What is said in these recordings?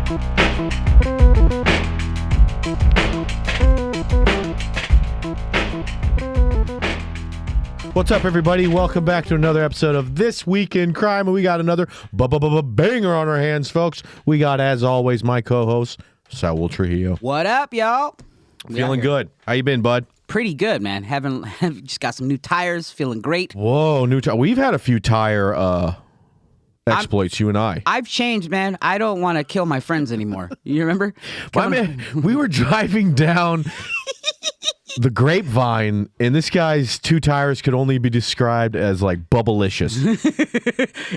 What's up, everybody? Welcome back to another episode of This Week in Crime. And we got another banger on our hands, folks. We got, as always, my co-host, Saul Trujillo. What up, y'all? Feeling good. How you been, bud? Pretty good, man. Just got some new tires. Feeling great. Whoa, new tire. We've had a few tire exploits, you and I. I've changed, man. I don't want to kill my friends anymore. You remember? My man, we wwere driving down the Grapevine, and this guy's two tires could only be described as like bubblicious.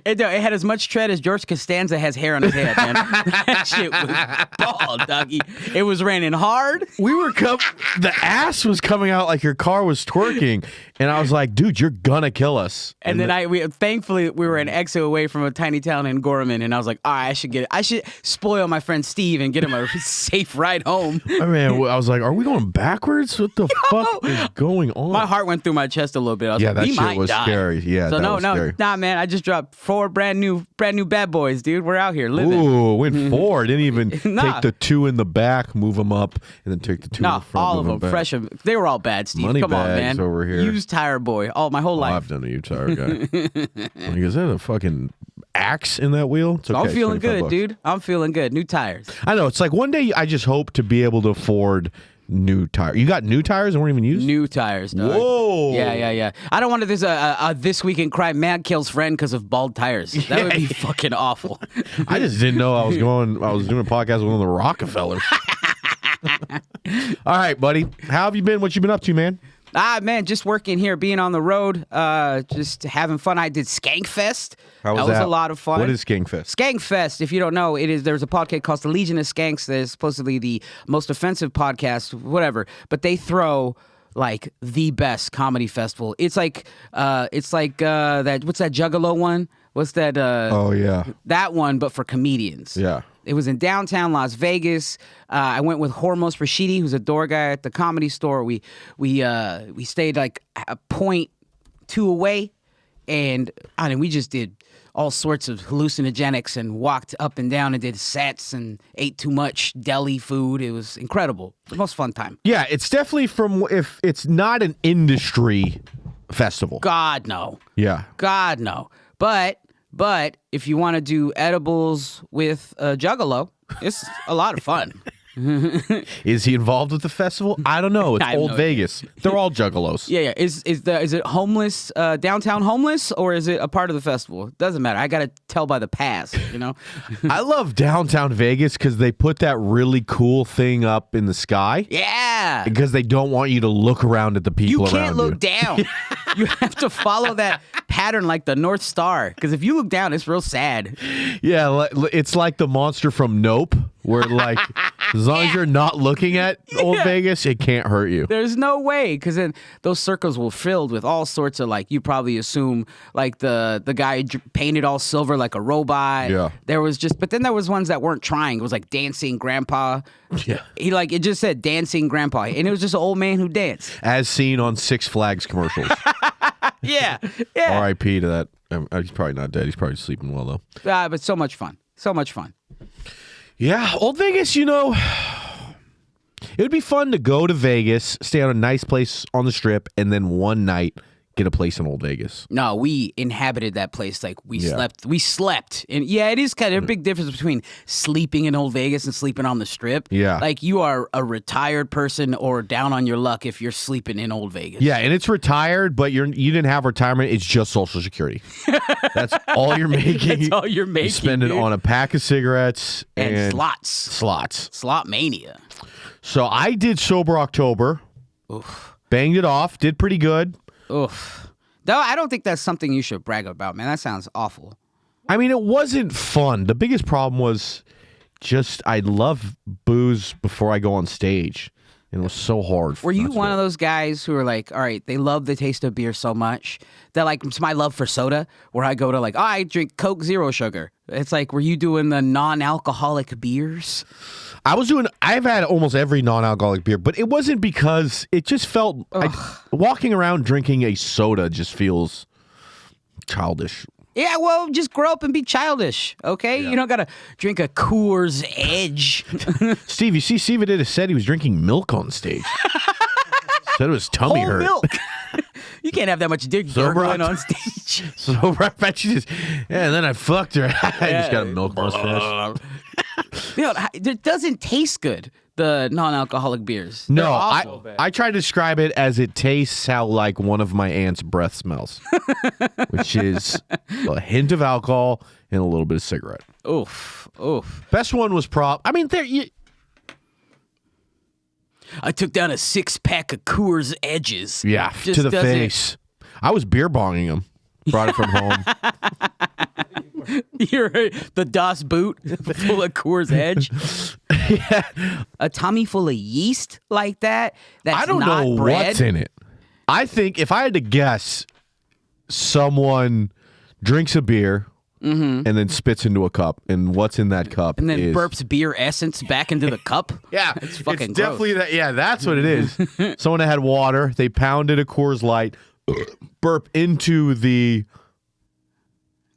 It had as much tread as George Costanza has hair on his head, man. That shit was bald, doggy. It was raining hard. The ass was coming out like your car was twerking, and I was like, dude, you're gonna kill us. And then thankfully we were an exit away from a tiny town in Gorman, and I was like, all right, I should spoil my friend Steve and get him a safe ride home. I mean, I was like, are we going backwards? What the fuck is going on? My heart went through my chest a little bit. I was like, that he shit might was die. scary. Yeah, so that was scary. Nah, man. I just dropped 4 brand new bad boys, dude. We're out here living. Ooh, went 4. Didn't even take the 2 in the back, move them up, and then take the 2 in the front. All of them fresh. They were all bad, Steve. Money Come on, bags man. over here. Used tire boy. My whole life. I've done a used tire guy. Like, is that a fucking axe in that wheel? It's okay. I'm feeling good, $25. dude. I'm feeling good. New tires. I know. It's like one day I just hope to be able to afford new tires. You got new tires that weren't even used? New tires, dog. Whoa. Yeah. I don't want to. There's a This Week in Crime man kills friend because of bald tires. That would be fucking awful. I just didn't know I was doing a podcast with one of the Rockefellers. All right, buddy. How have you been? What you been up to, man? Man, just working here, being on the road, just having fun. I did Skankfest. How was that? that? Was a lot of fun. What is Skankfest? Skankfest, if you don't know, there's a podcast called The Legion of Skanks that is supposedly the most offensive podcast, whatever. But they throw like the best comedy festival. It's like that. What's that Juggalo one? What's that? Oh yeah, that one, but for comedians. Yeah. It was in downtown Las Vegas. I went with Hormos Rashidi, who's a door guy at the Comedy Store. We stayed like a 0.2 away, and we just did all sorts of hallucinogenics and walked up and down and did sets and ate too much deli food. It was incredible. The most fun time. Yeah, it's definitely if it's not an industry festival. God no. Yeah. God no. But if you want to do edibles with a Juggalo, it's a lot of fun. Is he involved with the festival? I don't know. It's Old Vegas. They're all juggalos. Yeah. Is it homeless, downtown homeless, or is it a part of the festival? It doesn't matter. I got to tell by the pass, you know? I love downtown Vegas because they put that really cool thing up in the sky. Yeah. Because they don't want you to look around at the people around you. You can't look down. You have to follow that pattern like the North Star. Because if you look down, it's real sad. Yeah, it's like the monster from Nope, where like as long as you're not looking at Old Vegas, it can't hurt you. There's no way, because then those circles were filled with all sorts of, like, you probably assume like the guy painted all silver like a robot. Yeah. But then there was ones that weren't trying. It was like dancing grandpa. Yeah. It just said dancing grandpa, and it was just an old man who danced. As seen on Six Flags commercials. Yeah. R.I.P. to that. He's probably not dead. He's probably sleeping well, though. But so much fun. So much fun. Yeah, Old Vegas, it would be fun to go to Vegas, stay on a nice place on the Strip, and then one night get a place in Old Vegas. No, we inhabited that place. Like, we slept. And yeah, it is kind of a big difference between sleeping in Old Vegas and sleeping on the Strip. Yeah. Like, you are a retired person or down on your luck if you're sleeping in Old Vegas. Yeah, and it's retired, but you didn't have retirement. It's just Social Security. That's all you're making. That's all you're making. You spend it on a pack of cigarettes and slots. Slot mania. So I did Sober October. Oof. Banged it off. Did pretty good. Oof. Though I don't think that's something you should brag about, man. That sounds awful. I mean, it wasn't fun. The biggest problem was just I love booze before I go on stage. And it was so hard. Were you one of those guys who are like, all right, they love the taste of beer so much that, like, it's my love for soda, where I go to, like, I drink Coke Zero Sugar. It's like, were you doing the non-alcoholic beers? I've had almost every non-alcoholic beer, but it wasn't because it just felt, walking around drinking a soda just feels childish. Yeah, well, just grow up and be childish, okay? You don't gotta drink a Coors Edge. Steve, you see, Steve said he was drinking milk on stage. Said it was tummy Whole hurt. milk. You can't have that much dick gurgling on stage. So right back, she just, and then I fucked her. I just got a milk mustache. It doesn't taste good, the non-alcoholic beers. No, They're awful. I try to describe it as it tastes how like one of my aunt's breath smells, which is a hint of alcohol and a little bit of cigarette. Oof. Best one was I mean, I took down a 6-pack of Coors Edges. yeah, Just to the doesn't- face. I was beer bonging them. Brought it from home. You're the Das Boot full of Coors Edge. A tummy full of yeast like that. That's I don't not know bread. what's in it. I think if I had to guess, someone drinks a beer and then spits into a cup, and what's in that cup And then is burps beer essence back into the cup. yeah, it's fucking definitely that. Yeah, that's what it is. Someone that had water, they pounded a Coors Light, burp into the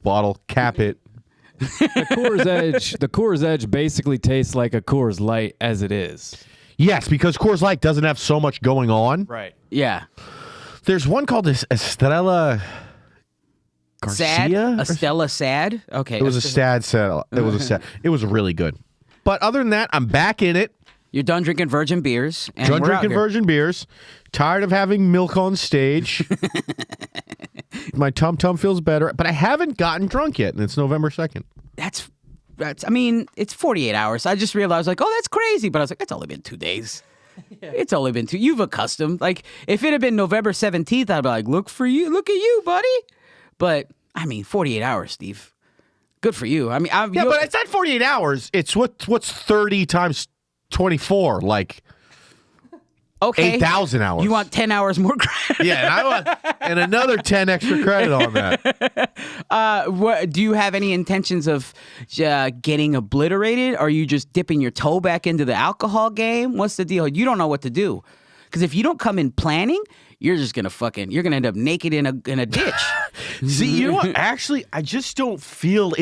bottle, cap it. The Coors Edge basically tastes like a Coors Light as it is. Yes, because Coors Light doesn't have so much going on. Right. Yeah. There's one called this Estrella Sad? Garcia. A Stella Sad? Okay. It was a sad set. It was a sad. It was really good. But other than that, I'm back in it. You're done drinking virgin beers. And Done we're out drinking here. virgin beers. Tired of having milk on stage. My tum feels better, but I haven't gotten drunk yet, and it's November 2nd. That's. I mean, it's 48 hours. I just realized, like, oh, that's crazy. But I was like, it's only been 2 days. It's only been 2. You've accustomed. Like, if it had been November 17th, I'd be like, look at you, buddy. But, I mean, 48 hours, Steve. Good for you. I mean, Yeah, but it's not 48 hours. It's what's 30 times 24, like okay. 8,000 hours. You want 10 hours more credit? Yeah, and I want and another 10 extra credit on that. What, do you have any intentions of getting obliterated? Or are you just dipping your toe back into the alcohol game? What's the deal? You don't know what to do. Because if you don't come in planning, you're just going to you're going to end up naked in a ditch. See, you know what? Actually, I just don't feel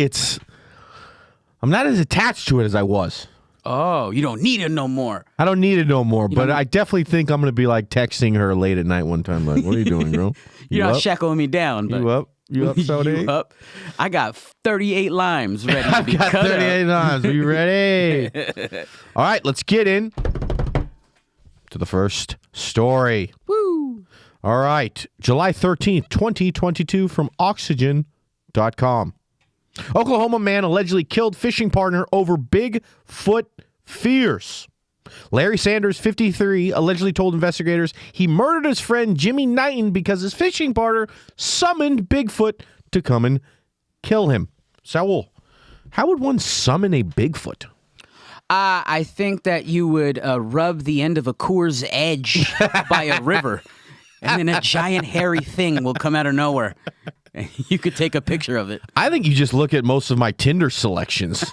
I'm not as attached to it as I was. Oh, you don't need it no more. I don't need it no more, but I definitely think I'm going to be like texting her late at night one time, like, what are you doing, girl? You're not up? shackling me down. But You up? You up, Saudi? You up? I got 38 limes ready to be Got cut 38 up. times. Are you ready? All right, let's get in to the first story. Woo. All right, July 13th, 2022 from Oxygen.com. Oklahoma man allegedly killed fishing partner over Bigfoot fears. Larry Sanders, 53, allegedly told investigators he murdered his friend Jimmy Knighton because his fishing partner summoned Bigfoot to come and kill him. Saul, how would one summon a Bigfoot? I think that you would rub the end of a Coors Edge by a river, and then a giant hairy thing will come out of nowhere. And you could take a picture of it. I think you just look at most of my Tinder selections,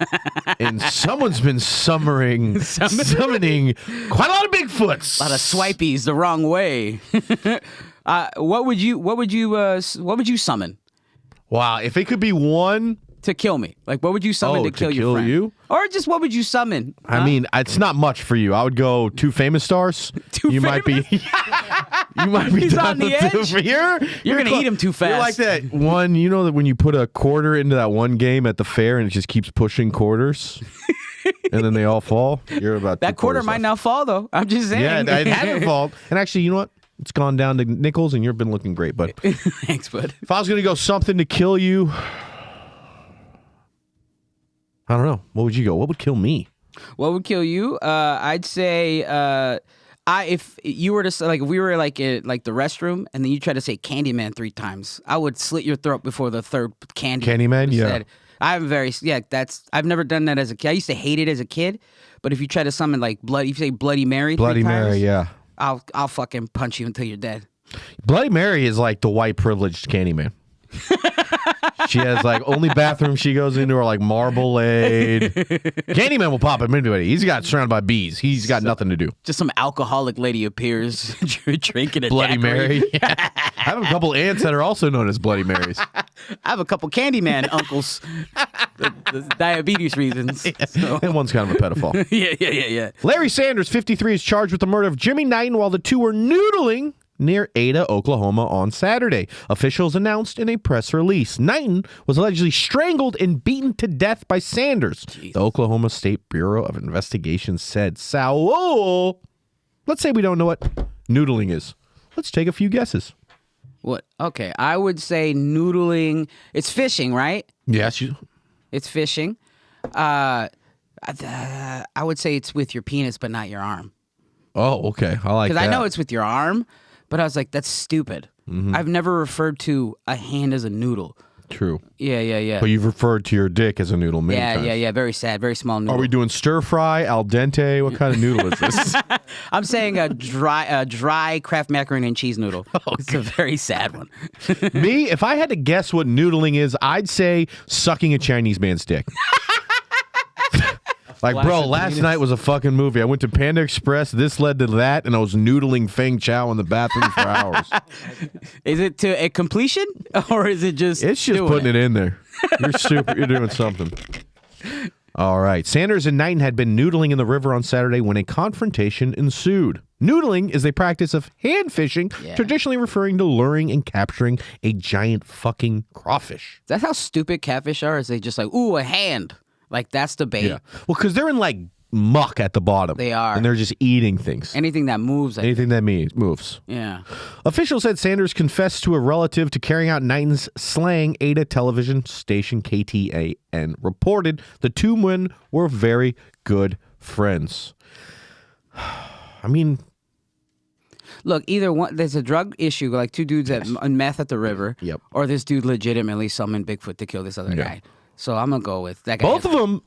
and someone's been summoning quite a lot of Bigfoots. A lot of swipies the wrong way. What would you summon Wow, if it could be one, to kill me? Like, what would you summon to kill your friend? you? Or just what would you summon? I mean, it's not much for you. I would go 2 famous stars. Two you might be He's done on the with edge. You're gonna eat him too fast. You're like that one, you know, that when you put a quarter into that one game at the fair and it just keeps pushing quarters, and then they all fall. You're about That quarter might not fall though. I'm just saying. Yeah, it hasn't fallen. And actually, you know what? It's gone down to nickels, and you've been looking great. But Thanks, bud. if I was gonna go something to kill you, I don't know. What would you go? What would kill me? What would kill you? I'd say if you were to like, if we were like in like the restroom and then you try to say Candyman 3 times, I would slit your throat before the third Candyman, yeah. said. I've never done that as a kid. I used to hate it as a kid, but if you try to summon like if you say Bloody Mary, Bloody 3 times, Mary, yeah. I'll fucking punch you until you're dead. Bloody Mary is like the white privileged Candyman. She has like only bathrooms she goes into are like Marmalade. Candyman will pop him into it. He's got surrounded by bees. He's got nothing to do. Just some alcoholic lady appears drinking a Bloody daiquiri. Mary. I have a couple aunts that are also known as Bloody Marys. I have a couple Candyman uncles. The diabetes reasons. So. And one's kind of a pedophile. Yeah. Larry Sanders, 53, is charged with the murder of Jimmy Knighton while the two were noodling near Ada, Oklahoma on Saturday. Officials announced in a press release. Knighton was allegedly strangled and beaten to death by Sanders. Jeez. The Oklahoma State Bureau of Investigation said, Saul, let's say we don't know what noodling is. Let's take a few guesses. What? Okay, I would say noodling. It's fishing, right? Yes, It's fishing. I would say it's with your penis, but not your arm. Oh, okay. I like that. Because I know it's with your arm, but I was like, that's stupid. I've never referred to a hand as a noodle. True. Yeah. But you've referred to your dick as a noodle many times. Yeah. Very sad. Very small noodle. Are we doing stir fry, al dente? What kind of noodle is this? I'm saying a dry Kraft macaroni and cheese noodle. It's a very sad one. Me, if I had to guess what noodling is, I'd say sucking a Chinese man's dick. Like, bro, last night was a fucking movie. I went to Panda Express. This led to that, and I was noodling Feng Chao in the bathroom for hours. Is it to a completion, or is it just? It's just putting it in there. You're super. You're doing something. All right. Sanders and Knighton had been noodling in the river on Saturday when a confrontation ensued. Noodling is a practice of hand fishing, traditionally referring to luring and capturing a giant fucking crawfish. That's how stupid catfish are. Is they just like, ooh, a hand. Like, that's the bait. Yeah. Well, because they're in like muck at the bottom. They are. And they're just eating things. Anything that moves. Anything that moves. Yeah. Officials said Sanders confessed to a relative to carrying out Knighton's slaying. Ada television station KTAN reported the two men were very good friends. I mean... Look, either one, there's a drug issue, like two dudes on meth at the river. Yep. Or this dude legitimately summoned Bigfoot to kill this other guy. So I'm going to go with that guy. Both of them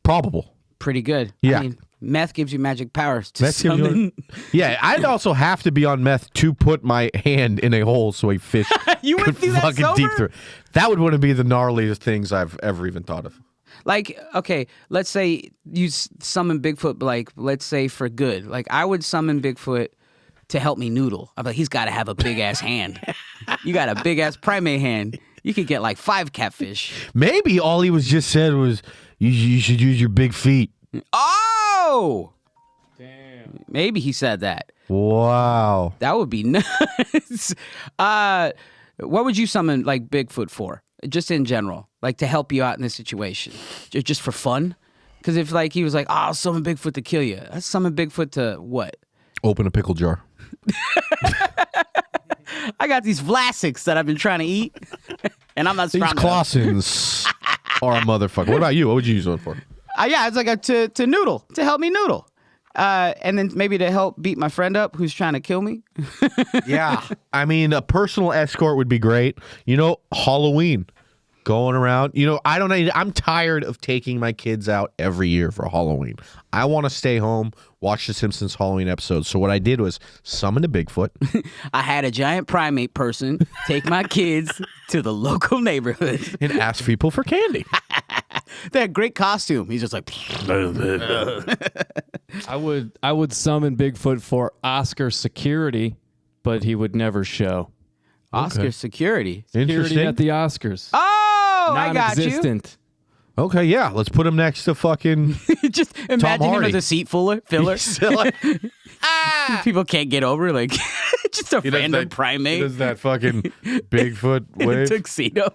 probable. Pretty good. Yeah. I mean, meth gives you magic powers to summon. Yeah, I'd also have to be on meth to put my hand in a hole so a fish You could would do that fucking sober? deep through. That would be the gnarliest things I've ever even thought of. Like, okay, let's say you summon Bigfoot, like, let's say for good. Like, I would summon Bigfoot to help me noodle. I'm like, he's got to have a big-ass hand. You got a big-ass primate hand. You could get like 5 catfish. Maybe all he was just said was, you should use your big feet. Oh! Damn. Maybe he said that. Wow. That would be nuts. What would you summon like Bigfoot for? Just in general, like to help you out in this situation, just for fun. Because if like he was like, "Oh, I'll summon Bigfoot to kill you," I summon Bigfoot to what? Open a pickle jar. I got these Vlasics that I've been trying to eat, and I'm not These strong enough. Clausens are a motherfucker. What about you? What would you use one for? Yeah, it's like to noodle, to help me noodle. And then maybe to help beat my friend up who's trying to kill me. Yeah. I mean, a personal escort would be great. You know, Halloween. Going around. You know, I'm tired of taking my kids out every year for Halloween. I want to stay home, watch the Simpsons Halloween episodes. So what I did was summon a Bigfoot. I had a giant primate person take my kids to the local neighborhood. And ask people for candy. They had great costume. He's just like... I would summon Bigfoot for Oscar security, but he would never show. Oscar security. Security Interesting. at the Oscars. Oh, I got you. Non-existent. Okay, yeah. Let's put him next to fucking... Just imagine him Hardy. as a seat filler. People can't get over like just a random primate He does that fucking Bigfoot in a wave. tuxedo.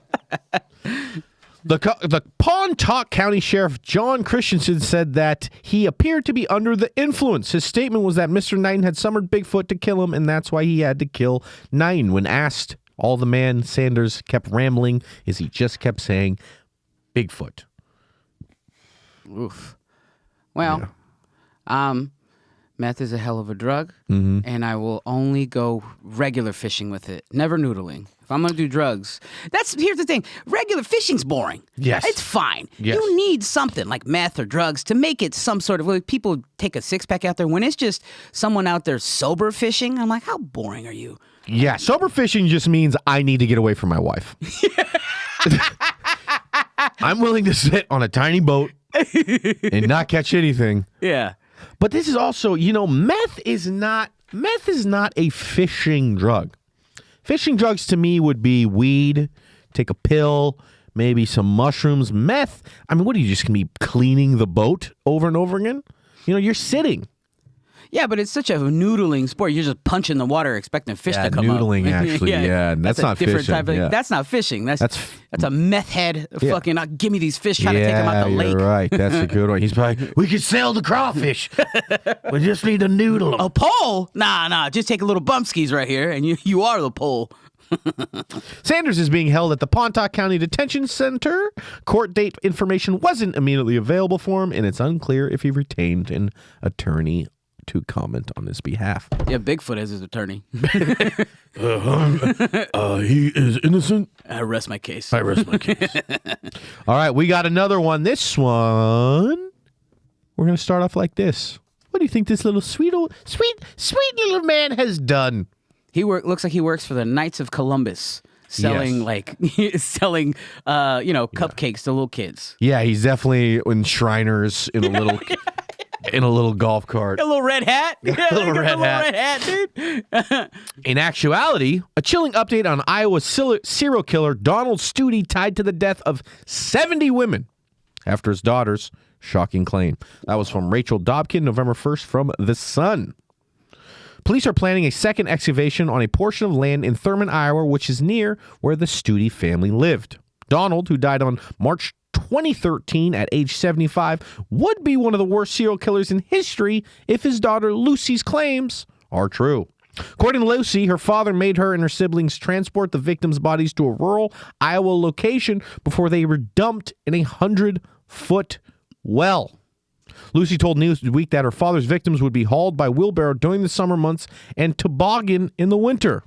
The Pontotoc County Sheriff John Christensen said that he appeared to be under the influence. His statement was that Mr. Knighton had summoned Bigfoot to kill him, and that's why he had to kill Knighton. When asked, all the man Sanders kept rambling is he just kept saying, Bigfoot. Oof. Well, meth is a hell of a drug, and I will only go regular fishing with it, never noodling. If I'm going to do drugs, here's the thing. Regular fishing's boring. Yes. It's fine. Yes. You need something like meth or drugs to make it some sort of, like, people take a six-pack out there. When it's just someone out there sober fishing, I'm like, how boring are you? Yeah, sober fishing just means I need to get away from my wife. I'm willing to sit on a tiny boat and not catch anything. Yeah. But this is also, meth is not a fishing drug. Fishing drugs to me would be weed, take a pill, maybe some mushrooms. Meth, I mean, what are you just going to be cleaning the boat over and over again? You're sitting. Yeah, but it's such a noodling sport. You're just punching the water expecting fish to come noodling, up. actually. That's not a different fishing. type of. Yeah. That's not fishing. That's a meth head. Yeah. Fucking give me these fish trying to take them out the lake. You're right. That's a good one. He's probably, we could sell the crawfish. We just need to noodle 'em. A pole? Nah. Just take a little bump skis right here, and you are the pole. Sanders is being held at the Pontotoc County Detention Center. Court date information wasn't immediately available for him, and it's unclear if he retained an attorney to comment on his behalf. Yeah, Bigfoot is his attorney. He is innocent. I rest my case. I rest my case. All right, we got another one. This one, we're going to start off like this. What do you think this little sweet little man has done? He looks like he works for the Knights of Columbus, selling cupcakes to little kids. Yeah, he's definitely in Shriners in a little in a little golf cart. A little red hat. Yeah, a little red hat, dude. In actuality, a chilling update on Iowa serial killer Donald Studi tied to the death of 70 women after his daughter's shocking claim. That was from Rachel Dobkin, November 1st from The Sun. Police are planning a second excavation on a portion of land in Thurman, Iowa, which is near where the Studi family lived. Donald, who died on March 2013 at age 75, would be one of the worst serial killers in history if his daughter Lucy's claims are true. According to Lucy, her father made her and her siblings transport the victims' bodies to a rural Iowa location before they were dumped in a 100-foot well. Lucy told Newsweek that her father's victims would be hauled by wheelbarrow during the summer months and toboggan in the winter.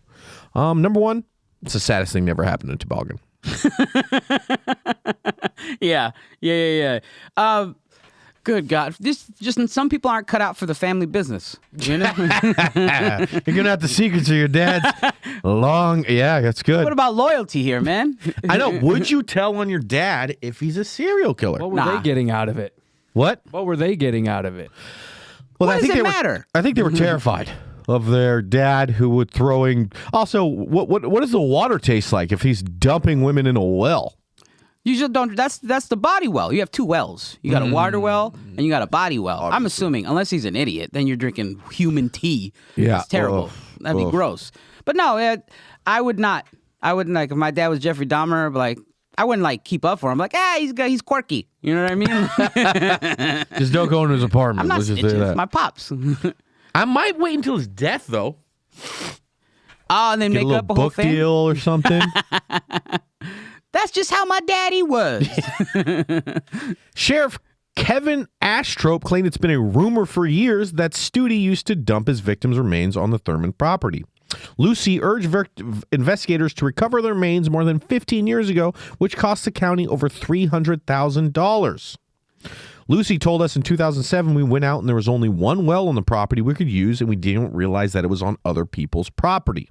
Number one, it's the saddest thing that ever happened in toboggan. Yeah. Good God. Just some people aren't cut out for the family business. You know? You're gonna have the secrets of your dad's long. Yeah, that's good. What about loyalty here, man? I know. Would you tell on your dad if he's a serial killer? What were they getting out of it? What? What were they getting out of it? Well, What I does think it they matter? I think they were terrified of their dad who would throwing. Also, what does the water taste like if he's dumping women in a well? You just don't. That's the body well. You have two wells. You got a water well and you got a body well. I'm assuming, unless he's an idiot, then you're drinking human tea. Yeah. It's terrible. Ugh. That'd be gross. But no, I would not. I wouldn't like if my dad was Jeffrey Dahmer. Like I wouldn't like keep up for him. Like he's quirky. You know what I mean? Just don't go into his apartment. I'm not Let's just say snitching. It's that. my pops. I might wait until his death though. Oh, and then Get make a up little a whole book family. deal or something. That's just how my daddy was. Sheriff Kevin Ashtrope claimed it's been a rumor for years that Studi used to dump his victims' remains on the Thurman property. Lucy urged investigators to recover their remains more than 15 years ago, which cost the county over $300,000. Lucy told us in 2007 we went out and there was only one well on the property we could use, and we didn't realize that it was on other people's property.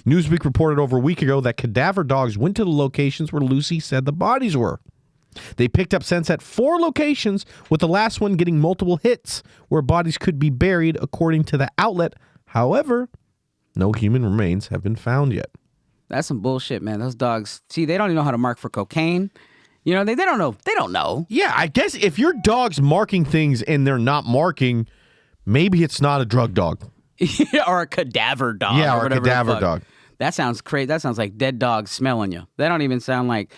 Newsweek reported over a week ago that cadaver dogs went to the locations where Lucy said the bodies were. They picked up scents at 4 locations, with the last one getting multiple hits where bodies could be buried, according to the outlet. However, no human remains have been found yet. That's some bullshit, man. Those dogs, see, they don't even know how to mark for cocaine. You know, they don't know. They don't know. Yeah, I guess if your dog's marking things and they're not marking, maybe it's not a drug dog. Or a cadaver dog. Yeah, or a whatever the cadaver fuck. dog. That sounds crazy. That sounds like dead dogs smelling you. They don't even sound like,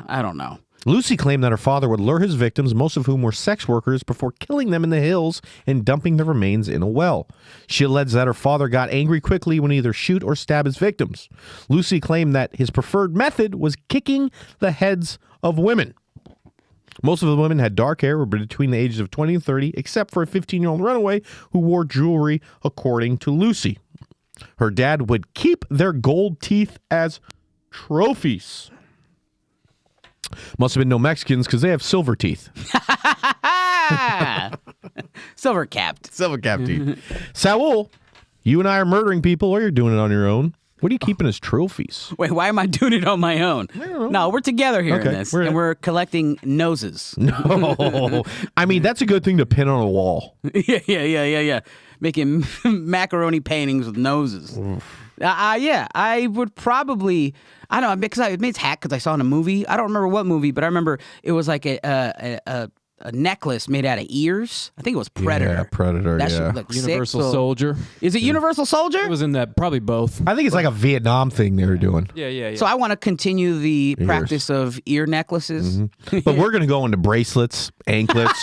I don't know. Lucy claimed that her father would lure his victims, most of whom were sex workers, before killing them in the hills and dumping their remains in a well. She alleged that her father got angry quickly when he either shoot or stab his victims. Lucy claimed that his preferred method was kicking the heads of women. Most of the women had dark hair, were between the ages of 20 and 30, except for a 15-year-old runaway who wore jewelry, according to Lucy. Her dad would keep their gold teeth as trophies. Must have been no Mexicans because they have silver teeth. Silver capped. Silver cap teeth. Saul, you and I are murdering people or you're doing it on your own. What are you keeping as trophies? Wait, why am I doing it on my own? No, we're together here Okay, in this, we're in and it. we're collecting noses. No. I mean, that's a good thing to pin on a wall. Yeah. Making macaroni paintings with noses. Yeah, I would probably. I don't know because I made hack because I saw in a movie. I don't remember what movie, but I remember it was like a necklace made out of ears. I think it was Predator. Yeah, Predator, That yeah. shit looked sick, Universal so- Soldier. Is it Universal Soldier? It was in that, probably both. I think it's like a Vietnam thing they were doing. Yeah. So I want to continue the practice of ear necklaces. But we're going to go into bracelets, anklets,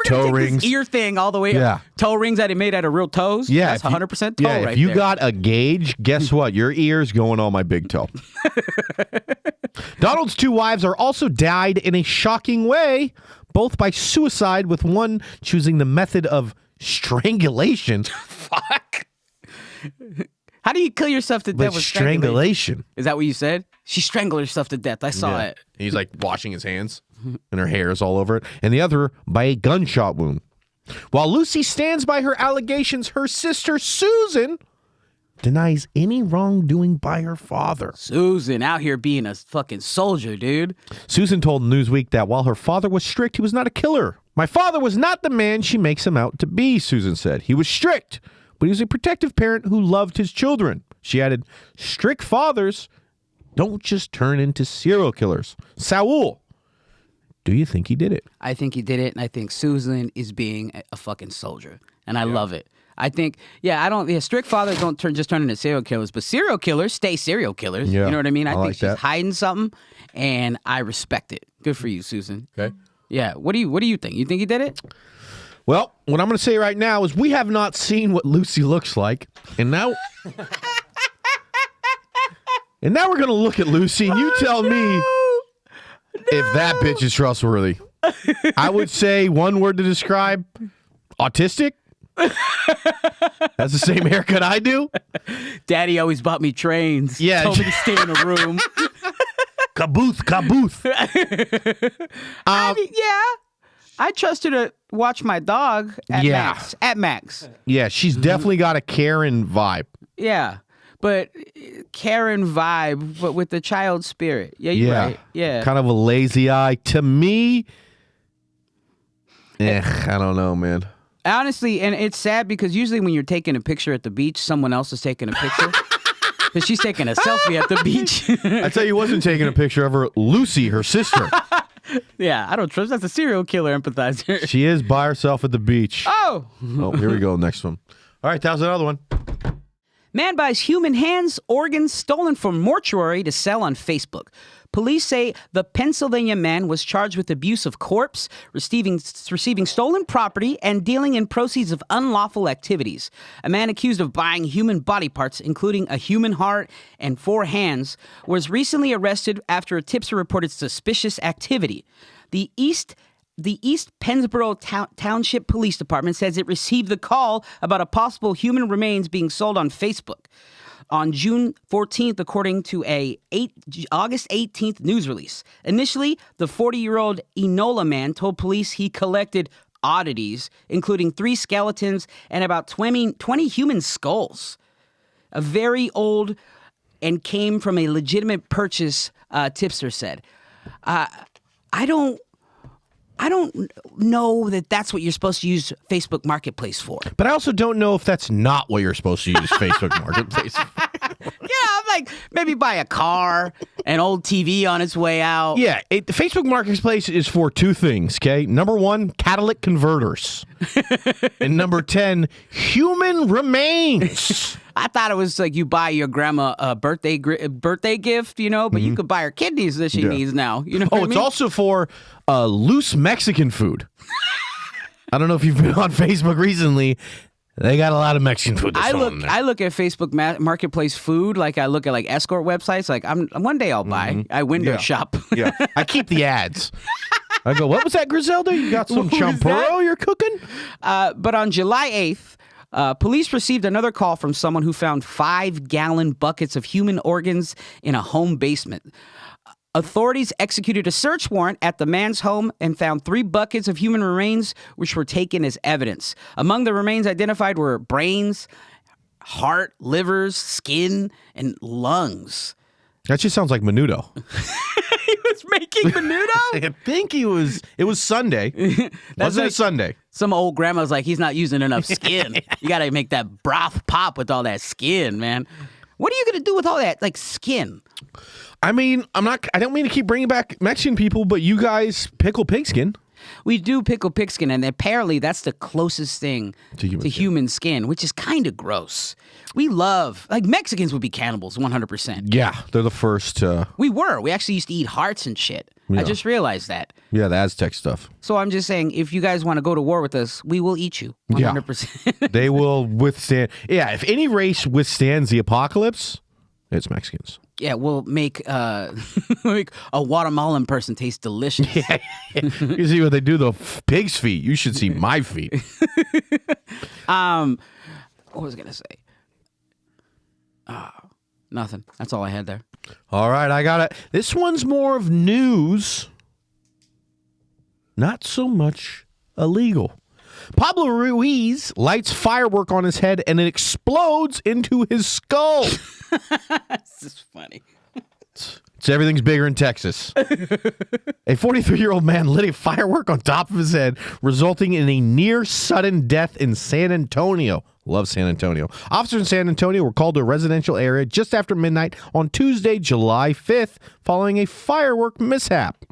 toe Take rings. this ear thing all the way Yeah. up. Toe rings that he made out of real toes. Yeah, That's if you- 100% toe Yeah, right if you there. got a gauge, guess what? Your ear's going on my big toe. Donald's 2 wives are also died in a shocking way, both by suicide, with one choosing the method of strangulation. Fuck. How do you kill yourself to death With with strangulation? strangulation. Is that what you said? She strangled herself to death. I saw Yeah. it. He's like washing his hands, and her hair is all over it. And the other by a gunshot wound. While Lucy stands by her allegations, her sister Susan denies any wrongdoing by her father. Susan out here being a fucking soldier, dude. Susan told Newsweek that while her father was strict, he was not a killer. My father was not the man she makes him out to be, Susan said. He was strict, but he was a protective parent who loved his children. She added, strict fathers don't just turn into serial killers. Saul, do you think he did it? I think he did it, and I think Susan is being a fucking soldier, and I love it. I think, strict fathers don't just turn into serial killers, but serial killers stay serial killers. Yeah, You know what I mean? I I think like she's that. hiding something, and I respect it. Good for you, Susan. Okay. Yeah. What do you think? You think he did it? Well, what I'm going to say right now is we have not seen what Lucy looks like, and now... And now we're going to look at Lucy, and you tell me if that bitch is trustworthy. I would say one word to describe, autistic. That's the same haircut I do. Daddy always bought me trains. Yeah. Told me to stay in a room. Kabooth. I trust her to watch my dog at Yeah. Max. At Max. Yeah, she's definitely got a Karen vibe. Yeah. But Karen vibe, but with the child spirit. Yeah, you're right. Yeah. Kind of a lazy eye. To me, I don't know, man. Honestly, and it's sad because usually when you're taking a picture at the beach, someone else is taking a picture. Because she's taking a selfie at the beach. I tell you, wasn't taking a picture of her. Lucy, her sister. Yeah, I don't trust. That's a serial killer empathizer. She is by herself at the beach. Oh. Oh, here we go. Next one. All right, that was another one. Man buys human hands, organs stolen from mortuary to sell on Facebook. Police say the Pennsylvania man was charged with abuse of corpse, receiving stolen property, and dealing in proceeds of unlawful activities. A man accused of buying human body parts, including a human heart and 4 hands, was recently arrested after a tipster reported suspicious activity. The East Pennsboro Township Police Department says it received the call about a possible human remains being sold on Facebook on June 14th, according to a August 18th news release. Initially, the 40-year-old Enola man told police he collected oddities, including 3 skeletons and about 20 human skulls. A very old and came from a legitimate purchase, tipster said. I don't know that that's what you're supposed to use Facebook Marketplace for. But I also don't know if that's not what you're supposed to use Facebook Marketplace for. Yeah, I'm like, maybe buy a car, an old TV on its way out. Yeah, the Facebook Marketplace is for 2 things, okay? Number 1, catalytic converters. And number 10, human remains. I thought it was like you buy your grandma a birthday gift, you know, but you could buy her kidneys that she needs now. You know what I mean? It's also for loose Mexican food. I don't know if you've been on Facebook recently. They got a lot of Mexican food. I on there. look at Facebook Marketplace food like I look at like escort websites. Like one day I'll buy. I window shop. Yeah, I keep the ads. I go, what was that, Griselda? You got some What was champurro that? you're cooking? But on July 8th, police received another call from someone who found 5-gallon buckets of human organs in a home basement. Authorities executed a search warrant at the man's home and found 3 buckets of human remains, which were taken as evidence. Among the remains identified were brains, heart, livers, skin, and lungs. That just sounds like menudo. He was making menudo? I think it was Sunday. Wasn't like- it Sunday? Some old grandma's like, he's not using enough skin. You got to make that broth pop with all that skin, man. What are you going to do with all that, like, skin? I mean, I don't mean to keep bringing back Mexican people, but you guys pickle pigskin. We do pickle pig skin, and apparently that's the closest thing To human skin. human skin, which is kind of gross. We love, like, Mexicans would be cannibals, 100%. Yeah, they're the first. We actually used to eat hearts and shit. Yeah. I just realized that. Yeah, the Aztec stuff. So I'm just saying, if you guys want to go to war with us, we will eat you, 100%. They will withstand. Yeah, if any race withstands the apocalypse, it's Mexicans. Yeah, we'll make make a Guatemalan person taste delicious. You see what they do, the pig's feet. You should see my feet. What was I gonna say? Nothing. That's all I had there. All right, I got it. This one's more of news, not so much illegal. Pablo Ruiz lights firework on his head and it explodes into his skull. This is funny. So everything's bigger in Texas. A 43-year-old man lit a firework on top of his head, resulting in a near sudden death in San Antonio. Love San Antonio. Officers in San Antonio were called to a residential area just after midnight on Tuesday, July 5th, following a firework mishap.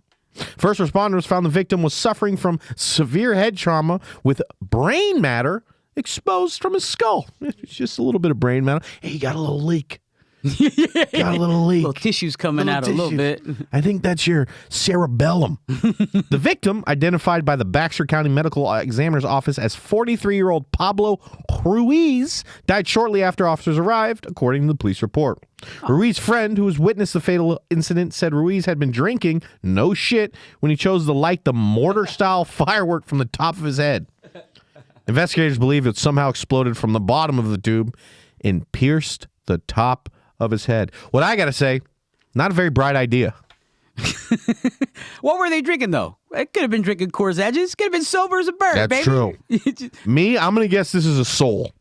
First responders found the victim was suffering from severe head trauma with brain matter exposed from his skull. It's just a little bit of brain matter. Hey, you got a little leak. Got a little leak. Little tissues coming out a little bit. I think that's your cerebellum. The victim, identified by the Baxter County Medical Examiner's Office as 43-year-old Pablo Ruiz, died shortly after officers arrived, according to the police report. Ruiz's friend, who has witnessed the fatal incident, said Ruiz had been drinking, no shit, when he chose to light the mortar-style firework from the top of his head. Investigators believe it somehow exploded from the bottom of the tube and pierced the top of his head. What I gotta say, not a very bright idea. What were they drinking, though? It could have been drinking Coors Edges. Could have been sober as a bird, That's baby. true. Me, I'm gonna guess this is a Soul.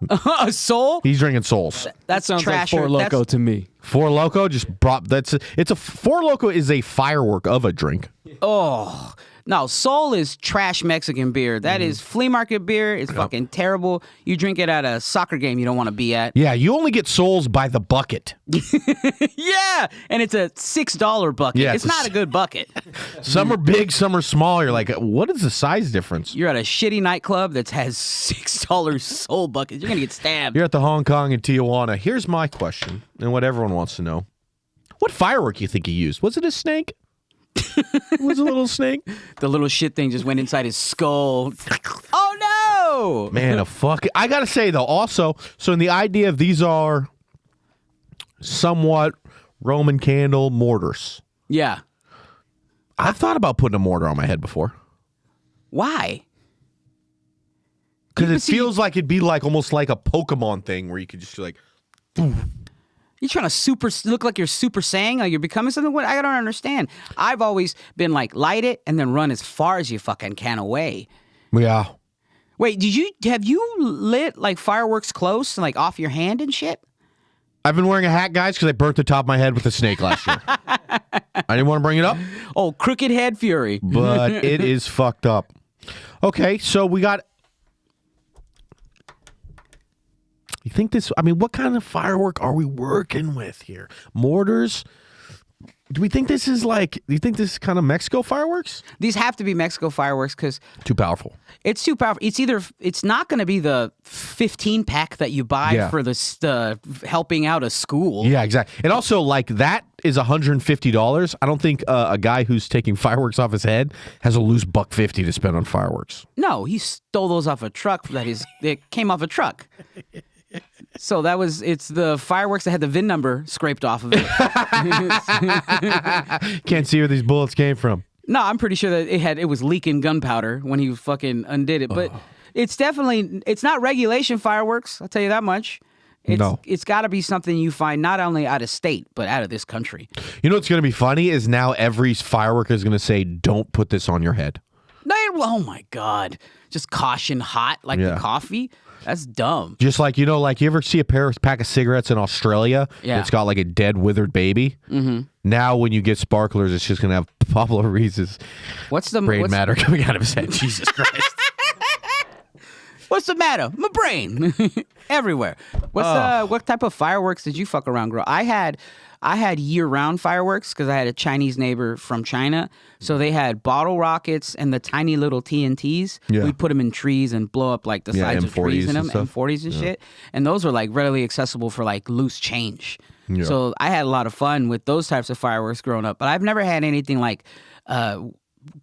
A Soul? He's drinking Souls. That's Sounds trash. like Four Loko to me. Four Loko just brought. Four Loko is a firework of a drink. Oh, no. Soul is trash Mexican beer. That is flea market beer. It's fucking terrible. You drink it at a soccer game you don't want to be at. Yeah, you only get Souls by the bucket. Yeah, and it's a $6 bucket. Yeah, it's it's not a good bucket. Some are big, some are small. You're like, what is the size difference? You're at a shitty nightclub that has $6 Soul buckets. You're gonna get stabbed. You're at the Hong Kong and Tijuana. Here's my question, and what everyone wants to know: what firework you think he used? Was it a snake? Was it a little snake? The little shit thing just went inside his skull. Oh no! Man, I gotta say though, also, so in the idea of these are somewhat Roman candle mortars. Yeah. I've thought about putting a mortar on my head before. Why? Because You it see- feels like it'd be like almost like a Pokemon thing where you could just like, You trying to look like you're Super Saiyan? Like you're becoming something? What? I don't understand. I've always been like, light it and then run as far as you fucking can away. yeah. Wait, have you lit like fireworks close, like off your hand and shit? I've been wearing a hat, guys, because I burnt the top of my head with a snake last year. I didn't want to bring it up, Oh, crooked head fury. but it is fucked up. Okay, so we got. You think this? I mean, what kind of firework are we working with here? Mortars? Do we think this is like? Do you think this is kind of Mexico fireworks? These have to be Mexico fireworks because Too powerful. it's too powerful. It's not going to be the 15 pack that you buy Yeah. for the helping out a school. Yeah, exactly. And also, like, that is $150. I don't think a guy who's taking fireworks off his head has a loose $150 to spend on fireworks. No, he stole those off a truck that came off a truck. So it's the fireworks that had the VIN number scraped off of it. Can't see where these bullets came from. No, I'm pretty sure that it was leaking gunpowder when he fucking undid it. But it's not regulation fireworks, I'll tell you that much. No. It's got to be something you find not only out of state, but out of this country. You know what's going to be funny is now every fireworker is going to say, don't put this on your head. No, Oh my God. Just caution hot like the coffee. That's dumb. Just like, you ever see a pack of cigarettes in Australia? Yeah. It's got like a dead, withered baby. Mm-hmm. Now, when you get sparklers, it's just going to have Pablo Ruiz's brain matter coming out of his head. Jesus Christ. What's the matter? My brain. Everywhere. What type of fireworks did you fuck around, girl? I had year-round fireworks because I had a Chinese neighbor from China. So they had bottle rockets and the tiny little TNTs. Yeah. We'd put them in trees and blow up like the sides of trees in them, M40s and shit. And those were like readily accessible for like loose change. Yeah. So I had a lot of fun with those types of fireworks growing up. But I've never had anything like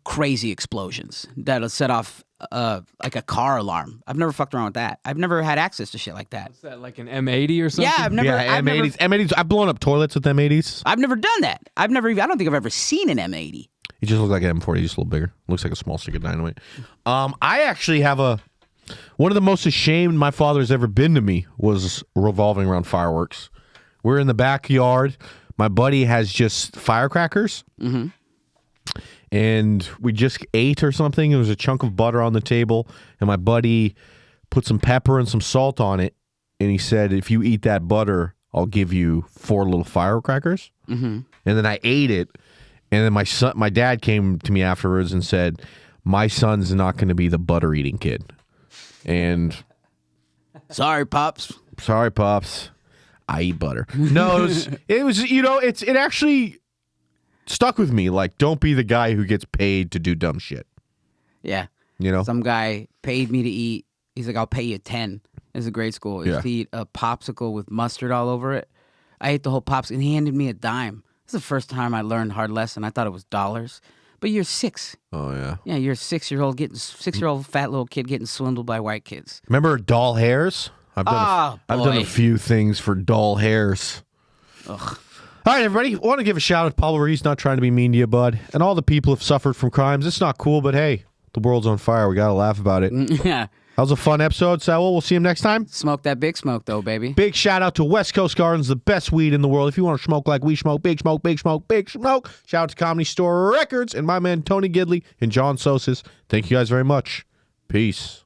crazy explosions that'll set off like a car alarm. I've never fucked around with that. I've never had access to shit like that. What's that, like an M80 or something? Yeah, I've never. M80s. M80s. I've blown up toilets with M80s. I've never done that. I don't think I've ever seen an M80. It just looks like an M40, just a little bigger. Looks like a small stick of dynamite. I actually have one of the most ashamed my father's ever been to me was revolving around fireworks. We're in the backyard. My buddy has just firecrackers. Mm-hmm. And we just ate or something. There was a chunk of butter on the table, and my buddy put some pepper and some salt on it, and he said, if you eat that butter, I'll give you 4 little firecrackers. Mm-hmm. And then I ate it, and then my dad came to me afterwards and said, my son's not going to be the butter eating kid. And sorry, Pops. I eat butter. No, it was it actually stuck with me. Like, don't be the guy who gets paid to do dumb shit. Yeah. You some guy paid me to eat. He's like, I'll pay you 10. It's a grade school. To eat a popsicle with mustard all over it. I ate the whole popsicle, and he handed me a dime. This is the first time I learned hard lesson. I thought it was dollars. But you're 6. Oh, yeah. Yeah, you're a 6-year-old fat little kid getting swindled by white kids. Remember doll hairs? I've done a few things for doll hairs. Ugh. All right, everybody. I want to give a shout out to Pablo Ruiz, not trying to be mean to you, bud. And all the people who've suffered from crimes. It's not cool, but hey, the world's on fire. We got to laugh about it. Yeah. That was a fun episode, Saul. We'll see him next time. Smoke that big smoke, though, baby. Big shout out to West Coast Gardens, the best weed in the world. If you want to smoke like we smoke, big smoke, big smoke, big smoke. Shout out to Comedy Store Records and my man Tony Gidley and John Sosis. Thank you guys very much. Peace.